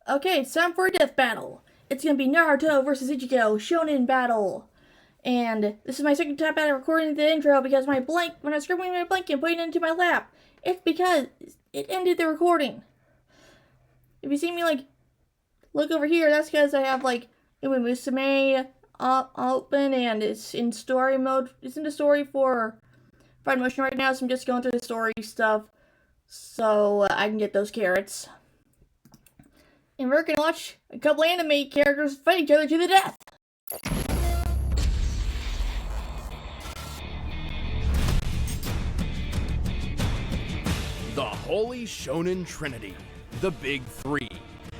Okay, it's time for a death battle. It's gonna be Naruto versus Ichigo, Shonen battle. And this is my second time at recording the intro because when I was scribbling my blanket and putting it into my lap, it's because it ended the recording. If you see me look over here, that's because I have Musume open and it's in story mode. It's in the story for Fine Motion right now, so I'm just going through the story stuff so I can get those carrots. And we're gonna watch a couple anime characters fight each other to the death. The Holy Shonen Trinity, the Big Three.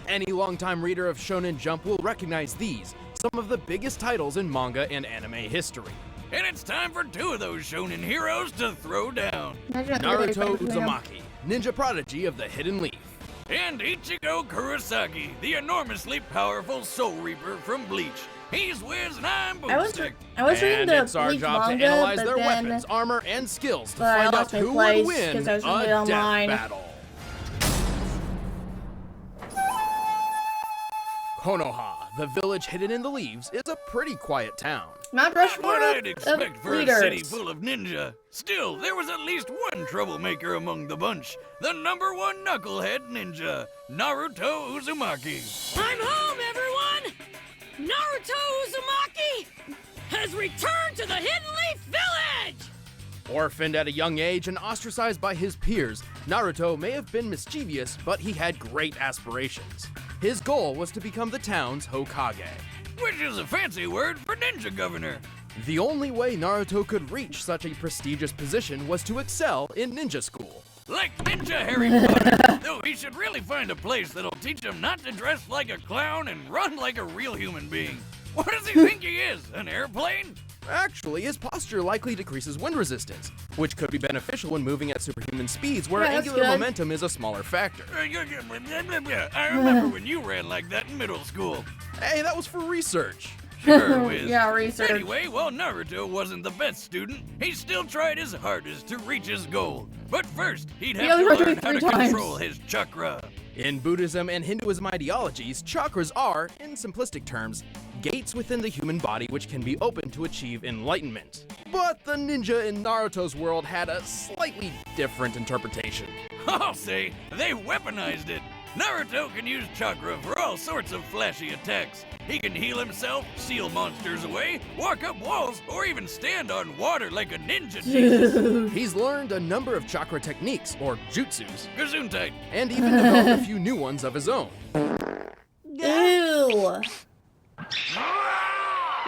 Any longtime reader of Shonen Jump will recognize these, some of the biggest titles in manga and anime history. And it's time for two of those shonen heroes to throw down. Naruto Uzumaki, ninja prodigy of the Hidden Leaf. And Ichigo Kurosaki, the enormously powerful Soul Reaper from Bleach. He's Wiz and I'm Boomstick. I was reading the it's our Bleach job manga, to analyze but their then, weapons, armor, and skills to but I find out lost my who place would win 'cause I was a reading it death online. battle. Konoha, the village hidden in the leaves, is a pretty quiet town. Mount Not Rushmore what I'd of expect for a leaders. city full of ninja. Still, there was at least one troublemaker among the bunch. The #1 knucklehead ninja, Naruto Uzumaki. I'm home, everyone! Naruto Uzumaki has returned to the Hidden Leaf Village! Orphaned at a young age and ostracized by his peers, Naruto may have been mischievous, but he had great aspirations. His goal was to become the town's Hokage. Which is a fancy word for ninja governor. The only way Naruto could reach such a prestigious position was to excel in ninja school. Like Ninja Harry Potter. Though he should really find a place that'll teach him not to dress like a clown and run like a real human being. What does he think he is, an airplane? Actually, his posture likely decreases wind resistance, which could be beneficial when moving at superhuman speeds where Yeah, that's angular good. momentum is a smaller factor. I remember when you ran like that in middle school. Hey, that was for research. Sure, Wiz. Yeah, research. Anyway, while Naruto wasn't the best student, he still tried his hardest to reach his goal. But first, he'd have only to learn graduated how to 3 times. control his chakra. In Buddhism and Hinduism ideologies, chakras are, in simplistic terms, gates within the human body which can be opened to achieve enlightenment. But the ninja in Naruto's world had a slightly different interpretation. I'll say, they weaponized it. Naruto can use chakra for all sorts of flashy attacks. He can heal himself, seal monsters away, walk up walls, or even stand on water like a ninja. Jesus. He's learned a number of chakra techniques, or jutsus, Gesundheit. and even developed a few new ones of his own. Ew.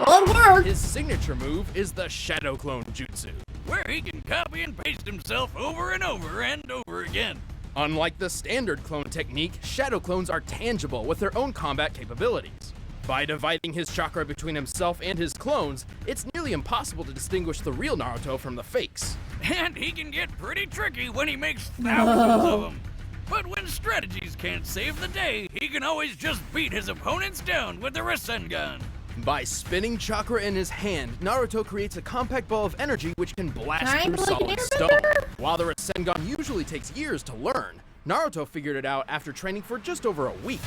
Well, it worked. His signature move is the Shadow Clone Jutsu. Where he can copy and paste himself over and over and over again. Unlike the standard clone technique, shadow clones are tangible with their own combat capabilities. By dividing his chakra between himself and his clones, it's nearly impossible to distinguish the real Naruto from the fakes. And he can get pretty tricky when he makes thousands of them. But when strategies can't save the day, he can always just beat his opponents down with the Rasengan. By spinning chakra in his hand, Naruto creates a compact ball of energy which can blast Kind through of like an solid stone. airbender? While the Rasengan usually takes years to learn, Naruto figured it out after training for just over a week.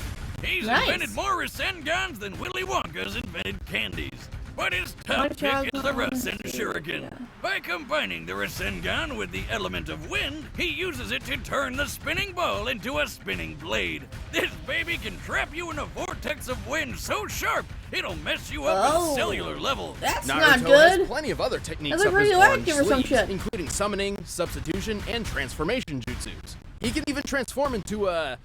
He's Nice. invented more Rasengans than Willy Wonka's invented candies. But his top pick is the Rasengan. Rasen Shuriken. By combining the Rasengan with the element of wind, he uses it to turn the spinning ball into a spinning blade. This baby can trap you in a vortex of wind so sharp, it'll mess you up at Oh. a cellular level. That's Naruto not has good. plenty of other techniques That's up like his orange radioactive or some sleeves, shit. including summoning, substitution, and transformation jutsus. He can even transform into a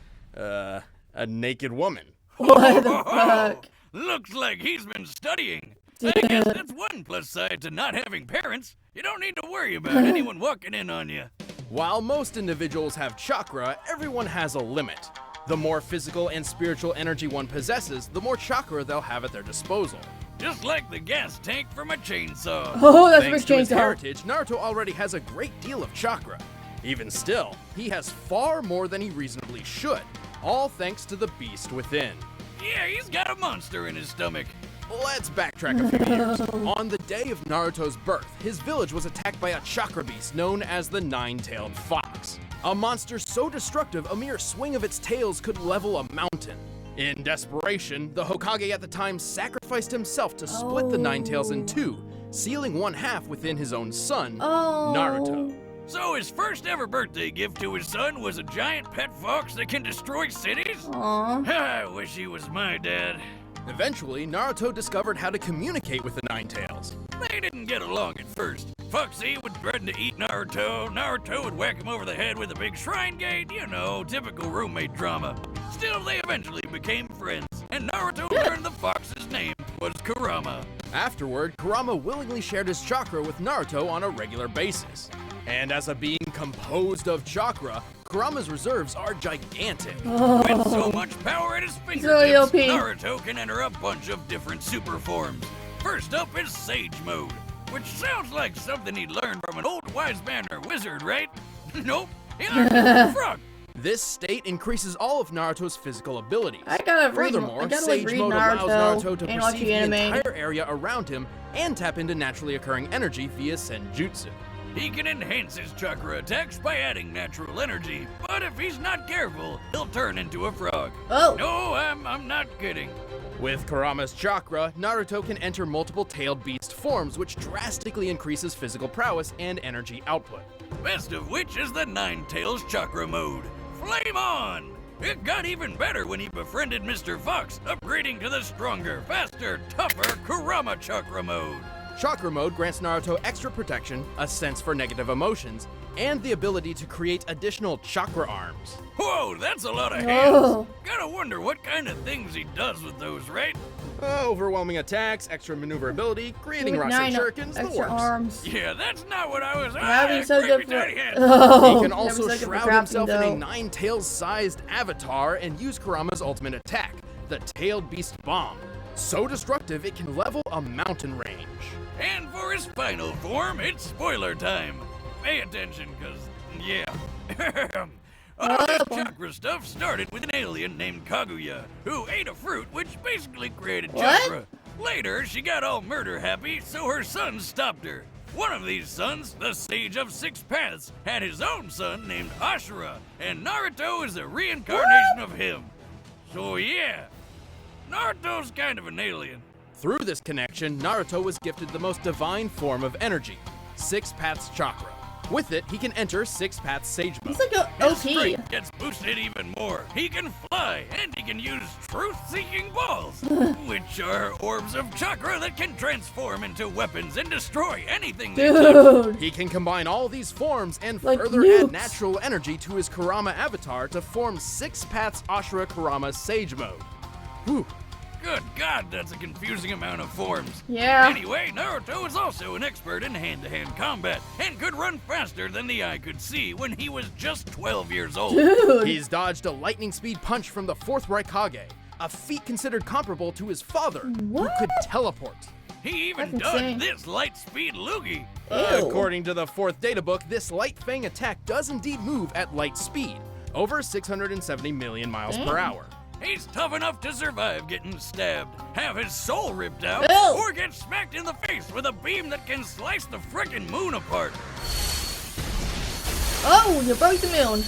naked woman. What the Oh, fuck? looks like he's been studying. I guess that's one plus side to not having parents. You don't need to worry about anyone walking in on you. While most individuals have chakra, everyone has a limit. The more physical and spiritual energy one possesses, the more chakra they'll have at their disposal. Just like the gas tank from a chainsaw. Oh, that's Thanks Rich to his Chainsaw. heritage, Naruto already has a great deal of chakra. Even still, he has far more than he reasonably should, all thanks to the beast within. Yeah, he's got a monster in his stomach. Let's backtrack a few years. On the day of Naruto's birth, his village was attacked by a chakra beast known as the Nine-Tailed Fox. A monster so destructive, a mere swing of its tails could level a mountain. In desperation, the Hokage at the time sacrificed himself to split the Nine Tails in two, sealing one half within his own son, Naruto. So his first ever birthday gift to his son was a giant pet fox that can destroy cities? Aww. I wish he was my dad. Eventually, Naruto discovered how to communicate with the Nine Tails. They didn't get along at first. Foxy would threaten to eat Naruto. Naruto would whack him over the head with a big shrine gate. You know, typical roommate drama. Still, they eventually became friends, and Naruto learned the fox's name was Kurama. Afterward, Kurama willingly shared his chakra with Naruto on a regular basis. And as a being composed of chakra, Kurama's reserves are gigantic. With so much power at his really fingertips, OP. Naruto can enter a bunch of different super forms. First up is Sage Mode, which sounds like something he'd learned from an old wise man or wizard, right? Nope, he learned it from a frog. This state increases all of Naruto's physical abilities. Furthermore, read Sage Mode allows Naruto to and watch perceive the the anime. entire area around him and tap into naturally occurring energy via Senjutsu. He can enhance his chakra attacks by adding natural energy, but if he's not careful, he'll turn into a frog. Oh. No, I'm not kidding. With Kurama's chakra, Naruto can enter multiple tailed beast forms, which drastically increases physical prowess and energy output. Best of which is the Nine Tails Chakra Mode. Flame on! It got even better when he befriended Mr. Fox, upgrading to the stronger, faster, tougher Kurama Chakra Mode. Chakra Mode grants Naruto extra protection, a sense for negative emotions, and the ability to create additional chakra arms. Whoa, that's a lot of hands. Oh. Gotta wonder what kind of things he does with those, right? Overwhelming attacks, extra maneuverability, creating With Rasen 9 shurikens, the extra works. arms. Yeah, that's not what I was. That'd be so creepy good for. tiny hands. Oh, He can that'd also be so good for shroud crafting, himself in a though. nine-tails-sized avatar and use Kurama's ultimate attack, the Tailed Beast Bomb. So destructive it can level a mountain range. And for his final form, it's spoiler time. Pay attention, cause yeah. All this chakra stuff started with an alien named Kaguya, who ate a fruit which basically created What? chakra. Later, she got all murder happy, so her son stopped her. One of these sons, the Sage of Six Paths, had his own son named Ashura, and Naruto is a reincarnation of him. So yeah, Naruto's kind of an alien. Through this connection, Naruto was gifted the most divine form of energy, Six Paths Chakra. With it, he can enter Six Paths Sage Mode. He's like a His OP. strength gets boosted even more. He can fly, and he can use truth-seeking balls, which are orbs of chakra that can transform into weapons and destroy anything they touch. Dude. He can combine all these forms and Like further nukes. add natural energy to his Kurama avatar to form Six Paths Ashura Kurama Sage Mode. Whew. Good God, that's a confusing amount of forms. Yeah. Anyway, Naruto is also an expert in hand-to-hand combat and could run faster than the eye could see when he was just 12 years old. Dude. He's dodged a lightning speed punch from the fourth Raikage, a feat considered comparable to his father, What? who could teleport. He even That's dodged insane. this light-speed loogie. Ew. According to the fourth databook, this light fang attack does indeed move at light speed, over 670 million miles per Dang. hour. He's tough enough to survive getting stabbed, have his soul ripped out, Ew. or get smacked in the face with a beam that can slice the frickin' moon apart. Oh, you broke the moon.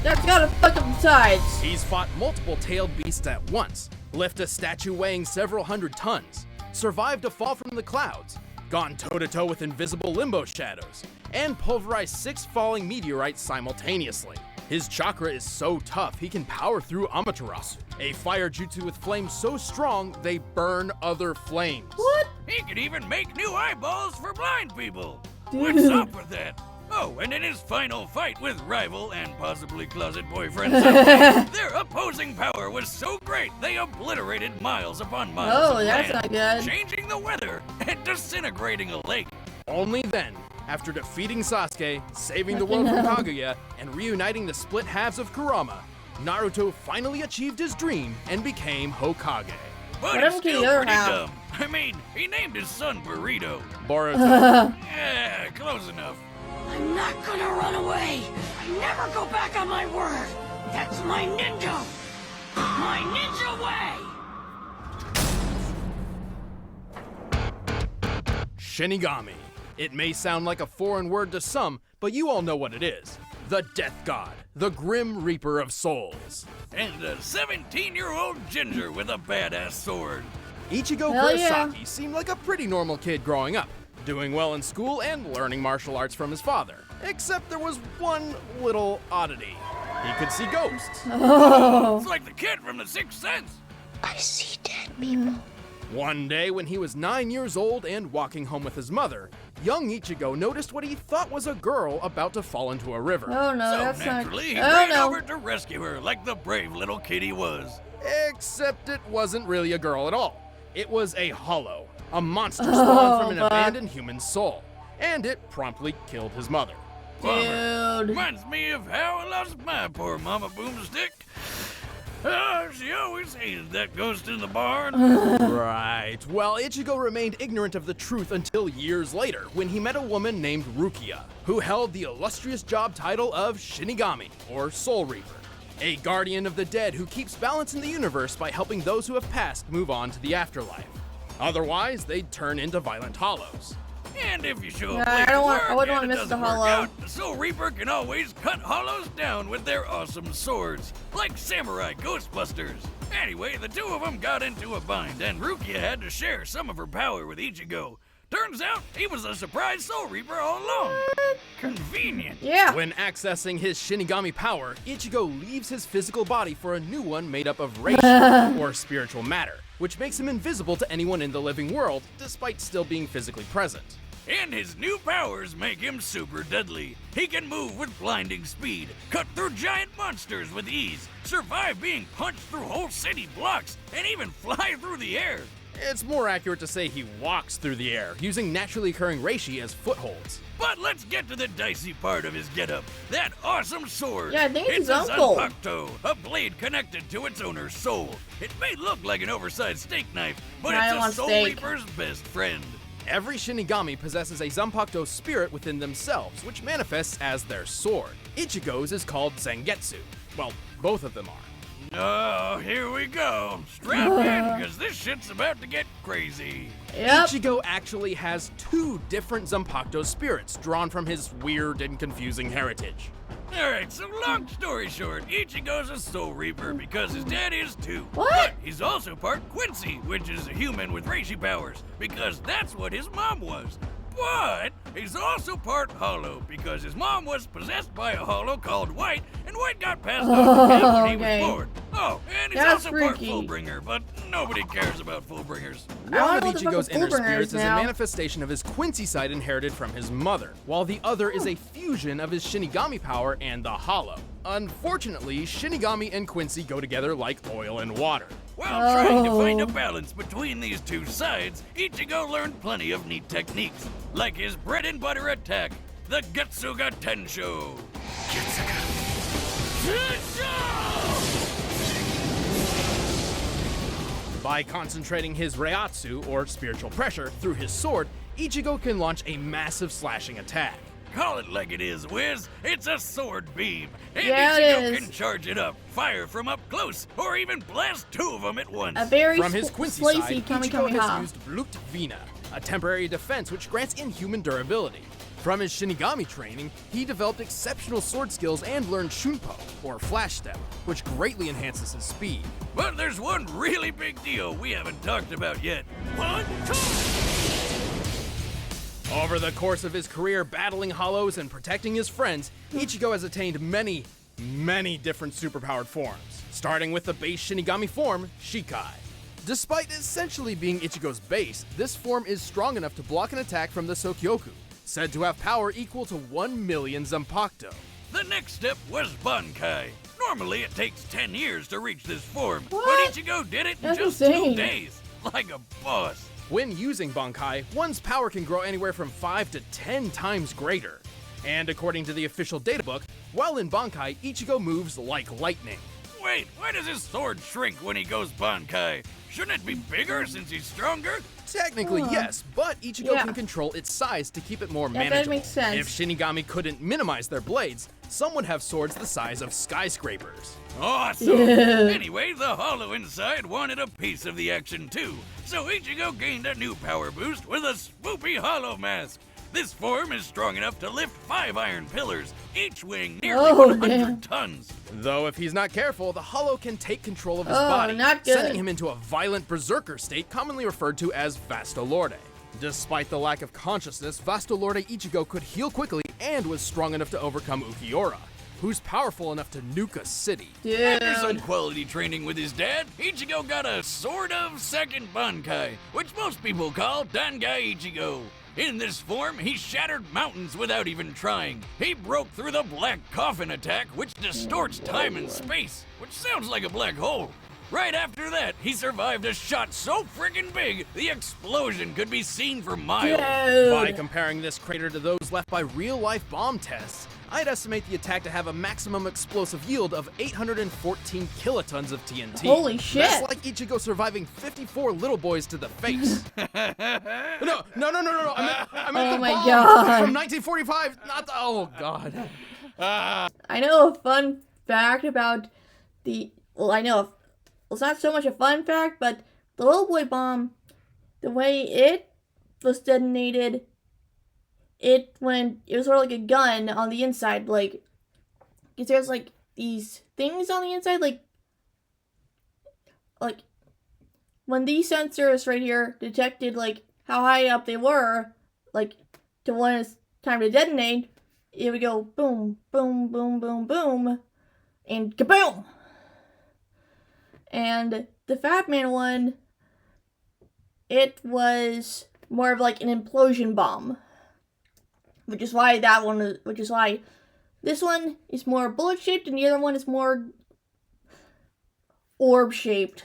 That's gotta fuck up the sides. He's fought multiple tailed beasts at once, lifted a statue weighing several hundred tons, survived a fall from the clouds, gone toe-to-toe with invisible limbo shadows, and pulverized 6 falling meteorites simultaneously. His chakra is so tough he can power through Amaterasu, a fire jutsu with flames so strong they burn other flames. What? He could even make new eyeballs for blind people. Dude. What's up with that? Oh, and in his final fight with rival and possibly closet boyfriend Sasuke, their opposing power was so great they obliterated miles upon miles Oh, of that's land, not good. changing the weather and disintegrating a lake. Only then, after defeating Sasuke, saving the world from Kaguya, and reuniting the split halves of Kurama, Naruto finally achieved his dream and became Hokage. But What it's happened to still the other pretty half? dumb. I mean, he named his son Burrito. Boruto. Yeah, close enough. I'm not gonna run away. I never go back on my word. That's my ninja. My ninja way. Shinigami. It may sound like a foreign word to some, but you all know what it is. the Death God, the Grim Reaper of Souls. And a 17-year-old ginger with a badass sword. Ichigo Hell yeah. Kurosaki seemed like a pretty normal kid growing up, doing well in school and learning martial arts from his father. Except there was one little oddity. He could see ghosts. It's like the kid from The Sixth Sense. I see dead people. One day when he was 9 years old and walking home with his mother, young Ichigo noticed what he thought was a girl about to fall into a river. Oh no, So that's not. naturally, he Oh ran no. over to rescue her like the brave little kid he was. Except it wasn't really a girl at all. It was a hollow, a monster spawned from an fuck. abandoned human soul, and it promptly killed his mother. Bummer. Dude. Reminds me of how I lost my poor mama boomstick. Oh, she always hated that ghost in the barn. Right. Well, Ichigo remained ignorant of the truth until years later, when he met a woman named Rukia, who held the illustrious job title of Shinigami, or Soul Reaper, a guardian of the dead who keeps balance in the universe by helping those who have passed move on to the afterlife. Otherwise, they'd turn into violent hollows. And if you show Yeah, up I late don't to want- I work wouldn't and wanna it miss the doesn't work hollow. out, the Soul Reaper can always cut hollows down with their awesome swords, like samurai ghostbusters. Anyway, the two of them got into a bind, and Rukia had to share some of her power with Ichigo. Turns out he was a surprise Soul Reaper all along. Convenient. Yeah. When accessing his Shinigami power, Ichigo leaves his physical body for a new one made up of reishi, or spiritual matter, which makes him invisible to anyone in the living world, despite still being physically present. And his new powers make him super deadly. He can move with blinding speed, cut through giant monsters with ease, survive being punched through whole city blocks, and even fly through the air. It's more accurate to say he walks through the air, using naturally occurring reishi as footholds. But let's get to the dicey part of his getup. That awesome sword. Yeah, I think it's his a uncle. Zanpakuto, a blade connected to its owner's soul. It may look like an oversized steak knife, but I it's a want Soul steak. Reaper's best friend. Every Shinigami possesses a Zanpakuto spirit within themselves, which manifests as their sword. Ichigo's is called Zangetsu. Well, both of them are. Oh, here we go. Strap in, because this shit's about to get crazy. Yep. Ichigo actually has two different Zanpakuto spirits drawn from his weird and confusing heritage. Alright, so long story short, Ichigo's a Soul Reaper because his dad is too. What? But he's also part Quincy, which is a human with reishi powers, because that's what his mom was. But he's also part Hollow, because his mom was possessed by a Hollow called White, and White got passed on to him when he okay. was born. Oh, and he's That's also part freaky. Fullbringer, but nobody cares about Fullbringers. I One wanna of know what the fuck Ichigo's a inner Fullbringer spirits is is a now. manifestation of his Quincy side inherited from his mother, while the other is a fusion of his Shinigami power and the Hollow. Unfortunately, Shinigami and Quincy go together like oil and water. While trying to find a Oh. balance between these two sides, Ichigo learned plenty of neat techniques, like his bread and butter attack, the Getsuga Tensho. By concentrating his Reiatsu, or spiritual pressure, through his sword, Ichigo can launch a massive slashing attack. Call it like it is, Wiz. It's a sword beam. And Yeah, it Ichigo is. can charge it up, fire from up close, or even blast two of them at once. A very From his Quincy slicey side, Kami Ichigo has Kamehameha. used Blut Vina, a temporary defense which grants inhuman durability. From his Shinigami training, he developed exceptional sword skills and learned Shunpo, or Flash Step, which greatly enhances his speed. But there's one really big deal we haven't talked about yet. One, two. Over the course of his career battling hollows and protecting his friends, Ichigo has attained many different superpowered forms, starting with the base Shinigami form, Shikai. Despite essentially being Ichigo's base, this form is strong enough to block an attack from the Sokyoku, said to have power equal to 1 million Zanpakuto. The next step was Bankai. Normally it takes 10 years to reach this form, What? but Ichigo did it in That's just insane. 2 days, like a boss. When using Bankai, one's power can grow anywhere from 5 to 10 times greater. And according to the official databook, while in Bankai, Ichigo moves like lightning. Wait, why does his sword shrink when he goes Bankai? Shouldn't it be bigger since he's stronger? Technically, yes, but Ichigo Yeah. can control its size to keep it more Yeah, that manageable. makes sense. If Shinigami couldn't minimize their blades, some would have swords the size of skyscrapers. Awesome! Yeah. Anyway, the Hollow inside wanted a piece of the action too, so Ichigo gained a new power boost with a swoopy Hollow mask. This form is strong enough to lift 5 iron pillars, each weighing nearly 100 damn. tons. Though if he's not careful, the Hollow can take control of his Oh, body, not good. sending him into a violent berserker state commonly referred to as Vastolorde. Despite the lack of consciousness, Vastolorde Ichigo could heal quickly and was strong enough to overcome Ukiura, who's powerful enough to nuke a city. After some Dude. quality training with his dad, Ichigo got a sort of second Bankai, which most people call Dangai Ichigo. In this form, he shattered mountains without even trying. He broke through the Black Coffin attack, which distorts time and space, which sounds like a black hole. Right after that, he survived a shot so friggin' big, the explosion could be seen for miles. By Dude. comparing this crater to those left by real-life bomb tests, I'd estimate the attack to have a maximum explosive yield of 814 kilotons of TNT. Holy shit. That's like Ichigo surviving 54 little boys to the face. No. I meant Oh the my bomb God. from 1945, not the... Oh, God. I know a fun fact about the. Well, I know. Well, it's not so much a fun fact, but the little boy bomb, the way it was detonated, it was sort of like a gun on the inside, like, because there's like these things on the inside, like when these sensors right here detected like how high up they were, like to when it's time to detonate, it would go boom, boom, boom, boom, boom, and kaboom. And the Fat Man one, it was more of like an implosion bomb. Which is why this one is more bullet shaped and the other one is more orb shaped.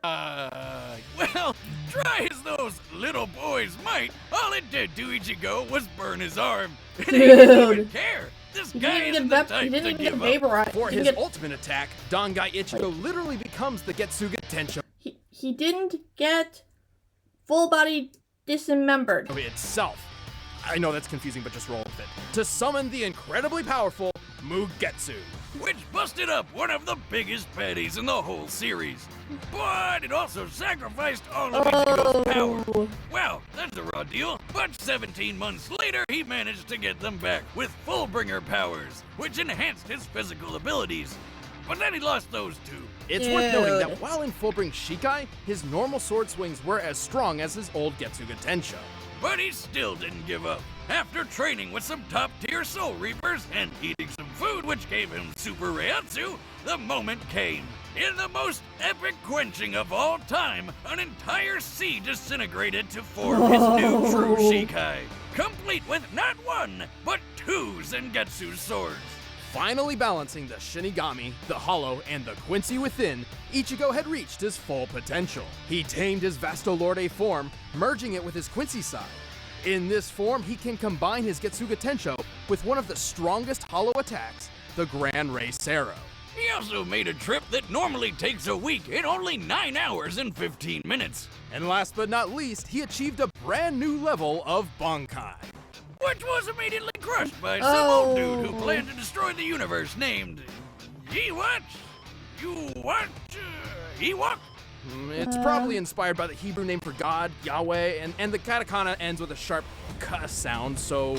Well, try as those little boys might, all it did to Ichigo was burn his arm. And he didn't even care. This He guy didn't isn't even the get type he didn't to even get give up. vaporized. For He his didn't get- ultimate attack, Dangai Ichigo literally becomes the Getsuga Tensho he didn't get full body dismembered. itself. I know that's confusing, but just roll with it. To summon the incredibly powerful Mugetsu. Which busted up one of the biggest baddies in the whole series. But it also sacrificed all of Ichigo's power. Oh, Well, that's a raw deal, but 17 months later, he managed to get them back with Fullbringer powers, which enhanced his physical abilities. But then he lost those two. It's worth noting Dude. that while in Fullbring Shikai, his normal sword swings were as strong as his old Getsuga Tensho. But he still didn't give up. After training with some top-tier Soul Reapers and eating some food which gave him Super Reiatsu, the moment came. In the most epic quenching of all time, an entire sea disintegrated to form his new true Shikai, complete with not one, but 2 Zengetsu swords. Finally balancing the Shinigami, the Hollow, and the Quincy within, Ichigo had reached his full potential. He tamed his Vastolorde form, merging it with his Quincy side. In this form, he can combine his Getsuga Tensho with one of the strongest Hollow attacks, the Gran Rey Sero. He also made a trip that normally takes a week in only 9 hours and 15 minutes. And last but not least, he achieved a brand new level of Bankai. Which was immediately crushed by some old dude who planned to destroy the universe named... Ewok? It's probably inspired by the Hebrew name for God, Yahweh, and the katakana ends with a sharp k sound, so...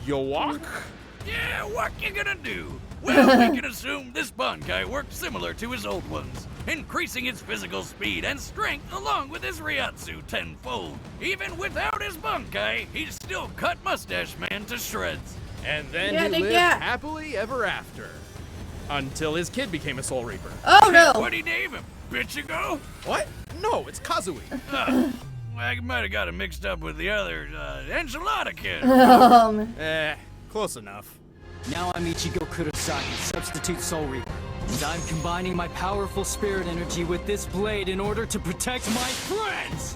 Yowak? Yeah, what you gonna do? Well, we can assume this Bankai worked similar to his old ones, increasing his physical speed and strength along with his Reiatsu tenfold. Even without his Bankai, he still cut Mustache Man to shreds. And then Yeah, he they lived get- happily ever after. Until his kid became a Soul Reaper. Oh no! What'd he name him? Ichigo? What? No, it's Kazui. I might have got him mixed up with the other, Enchilada Kid. Close enough. Now I'm Ichigo Kurosaki, substitute Soul Reaper. And I'm combining my powerful spirit energy with this blade in order to protect my friends!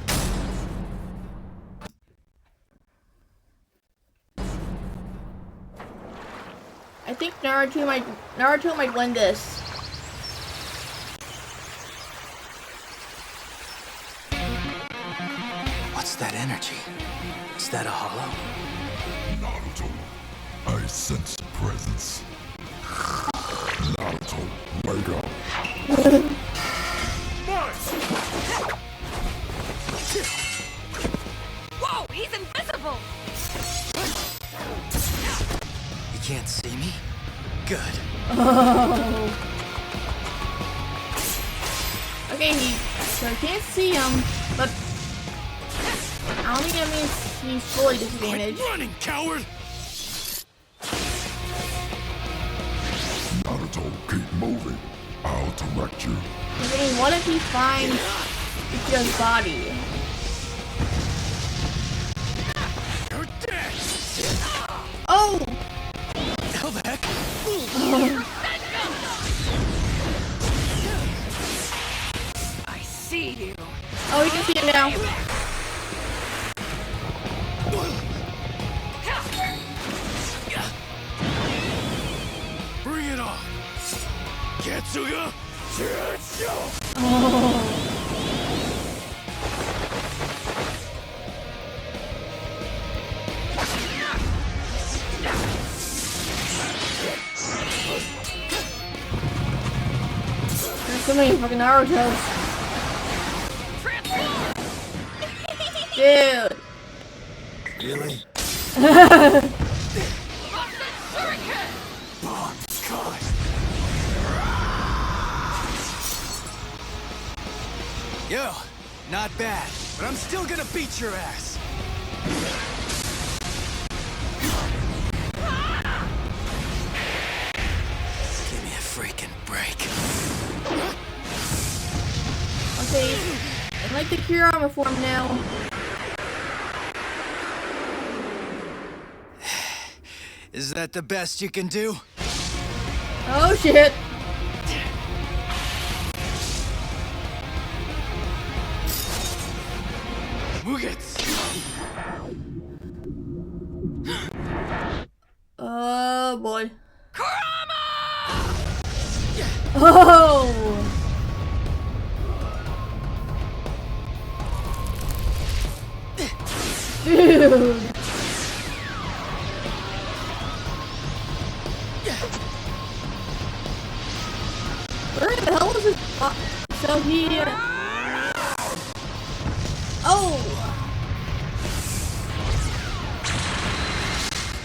I think Naruto might win this. What's that energy? Is that a hollow? Naruto, I sense presence. Naruto, wake up. Whoa, he's invisible! Okay, so I can't see him, but I don't think that means he's fully disadvantaged. Running, coward! Naruto, keep moving. I'll direct you. I mean, what if he finds Ichigo's body? You're dead! Oh! How the heck? I see you. Oh, we can see him now. Bring it on! Katsuya! There's so many fucking Narutos. Dude. Really? Yo, not bad, but I'm still gonna beat your ass. Give me a freaking break. Okay, I like the cure armor form now. Is that the best you can do? Oh shit. Mugetsu! Oh boy. Kurama! Oh! Dude! Where the hell is his so he... Oh!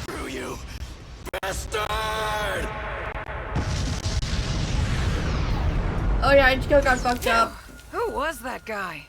Screw you! Bastard! Oh yeah, Ichigo got fucked up. Who was that guy?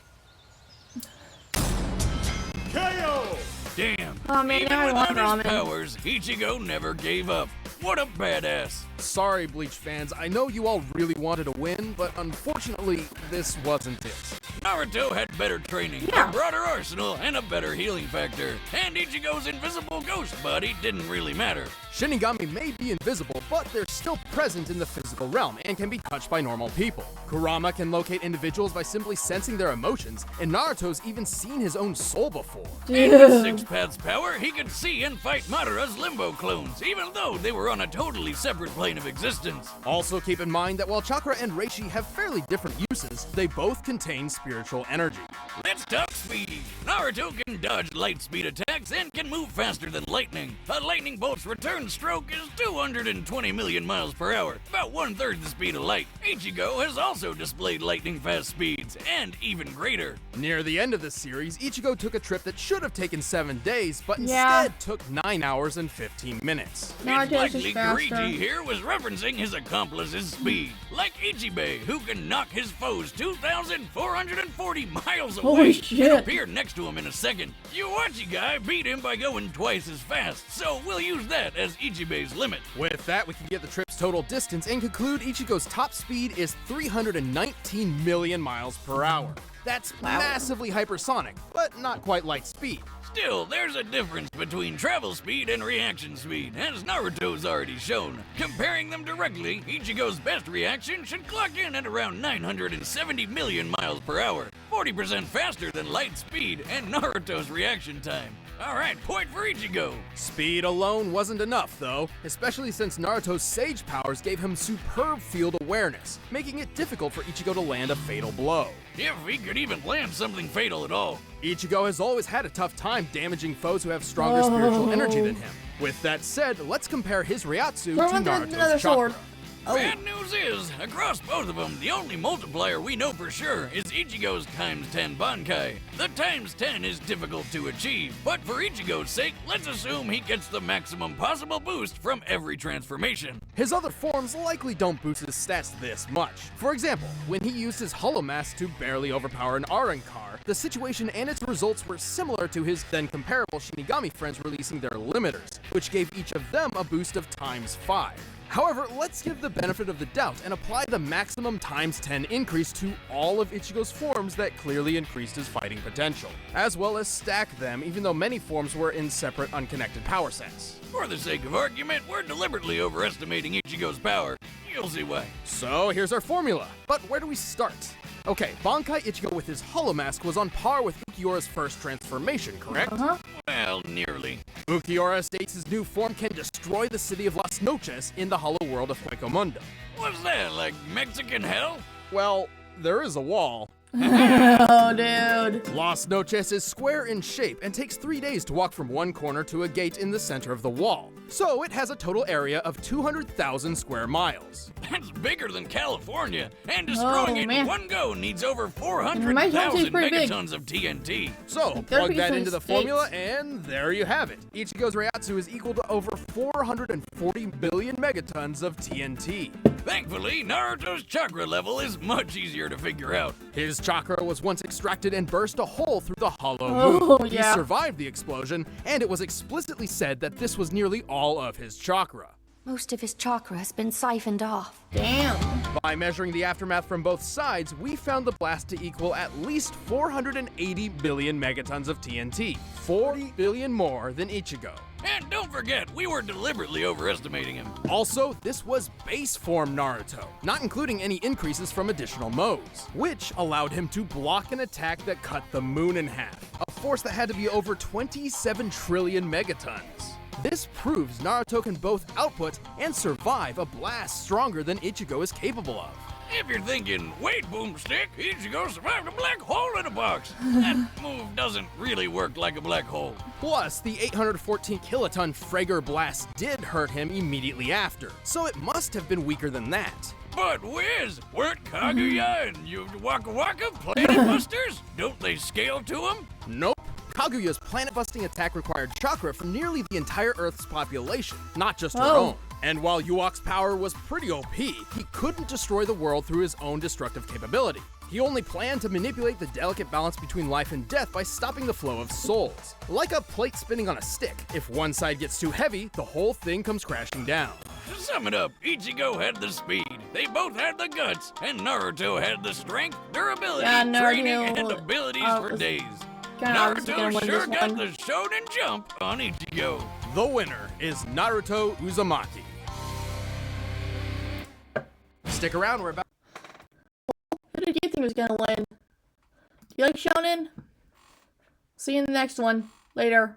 KO! Damn. Oh man, now I Even want without his ramen. powers, Ichigo never gave up. What a badass. Sorry, Bleach fans, I know you all really wanted to win, but unfortunately, this wasn't it. Naruto had better training, Yeah. a broader arsenal, and a better healing factor. And Ichigo's invisible ghost body didn't really matter. Shinigami may be invisible, but they're still present in the physical realm and can be touched by normal people. Kurama can locate individuals by simply sensing their emotions, and Naruto's even seen his own soul before. And with Dude. Six Paths power, he could see and fight Madara's limbo clones, even though they were on a totally separate plane of existence. Also keep in mind that while Chakra and Reishi have fairly different uses, they both contain spiritual energy. Let's talk speed. Naruto can dodge light speed attacks and can move faster than lightning. A lightning bolt's return stroke is 220 million miles per hour, about 1/3 the speed of light. Ichigo has also displayed lightning fast speeds, and even greater. Near the end of the series, Ichigo took a trip that should have taken 7 days, but Yeah. instead took 9 hours and 15 minutes. Naruto's It's just likely faster. Kirigi here was referencing his accomplice's speed, like Ichibei, who can knock his foes 2,440 miles away Holy shit. and appear next to him in a second. Yuachi guy beat him by going twice as fast, so we'll use that as Ichibei's limit. With that, we can get the trip's total distance and conclude Ichigo's top speed is 319 million miles per hour. That's massively hypersonic, but not quite light speed. Still, there's a difference between travel speed and reaction speed, as Naruto's already shown. Comparing them directly, Ichigo's best reaction should clock in at around 970 million miles per hour, 40% faster than light speed and Naruto's reaction time. Alright, point for Ichigo. Speed alone wasn't enough, though, especially since Naruto's Sage powers gave him superb field awareness, making it difficult for Ichigo to land a fatal blow. If he could even land something fatal at all. Ichigo has always had a tough time damaging foes who have stronger spiritual energy than him. With that said, let's compare his Ryatsu Throw to in another Naruto's sword. chakra. Oh. Bad news is, because across both of them, the only multiplier we know for sure is Ichigo's times 10 Bankai. The times 10 is difficult to achieve, but for Ichigo's sake, let's assume he gets the maximum possible boost from every transformation. His other forms likely don't boost his stats this much. For example, when he used his Hollow Mask to barely overpower an Arankar, the situation and its results were similar to his then comparable Shinigami friends releasing their limiters, which gave each of them a boost of times 5. However, let's give the benefit of the doubt and apply the maximum times 10 increase to all of Ichigo's forms that clearly increased his fighting potential, as well as stack them even though many forms were in separate unconnected power sets. For the sake of argument, we're deliberately overestimating Ichigo's power. You'll see why. So here's our formula, but where do we start? Okay, Bankai Ichigo with his Hollow Mask was on par with Ukiyora's first transformation, correct? Well, nearly. Ukiora states his new form can destroy the city of Las Noches in the hollow world of Hueco Mundo. What's that, like Mexican hell? Well, there is a wall. Oh, dude. Las Noches is square in shape and takes 3 days to walk from one corner to a gate in the center of the wall. So it has a total area of 200,000 square miles. That's bigger than California, and destroying it man. in one go needs over My 400,000 country's pretty big. megatons of TNT. So, plug that into the formula, and there you have it. Ichigo's Reiatsu is equal to over 440 billion megatons of TNT. Thankfully, Naruto's chakra level is much easier to figure out. His chakra was once extracted and burst a hole through the hollow Oh, moon. yeah. He survived the explosion, and it was explicitly said that this was nearly all of his chakra. Most of his chakra has been siphoned off. Damn. By measuring the aftermath from both sides, we found the blast to equal at least 480 billion megatons of TNT, 4 billion more than Ichigo. And don't forget, we were deliberately overestimating him. Also, this was base form Naruto, not including any increases from additional modes, which allowed him to block an attack that cut the moon in half, a force that had to be over 27 trillion megatons. This proves Naruto can both output and survive a blast stronger than Ichigo is capable of. If you're thinking, wait, Boomstick, Ichigo survived a black hole in a box. That move doesn't really work like a black hole. Plus, the 814 kiloton Frager blast did hurt him immediately after, so it must have been weaker than that. But Wiz, weren't Kaguya and Waka Waka planet busters? Don't they scale to him? Nope. Kaguya's planet-busting attack required chakra from nearly the entire Earth's population, not just her Oh. own. And while Yuok's power was pretty OP, he couldn't destroy the world through his own destructive capability. He only planned to manipulate the delicate balance between life and death by stopping the flow of souls. Like a plate spinning on a stick, if one side gets too heavy, the whole thing comes crashing down. To sum it up, Ichigo had the speed, they both had the guts, and Naruto had the strength, durability, Yeah, Naruto, training, and abilities for days. Naruto sure got the shonen jump on Ichigo. The winner is Naruto Uzumaki. Stick around, we're about. Who did you think was gonna win? You like Shonen? See you in the next one. Later.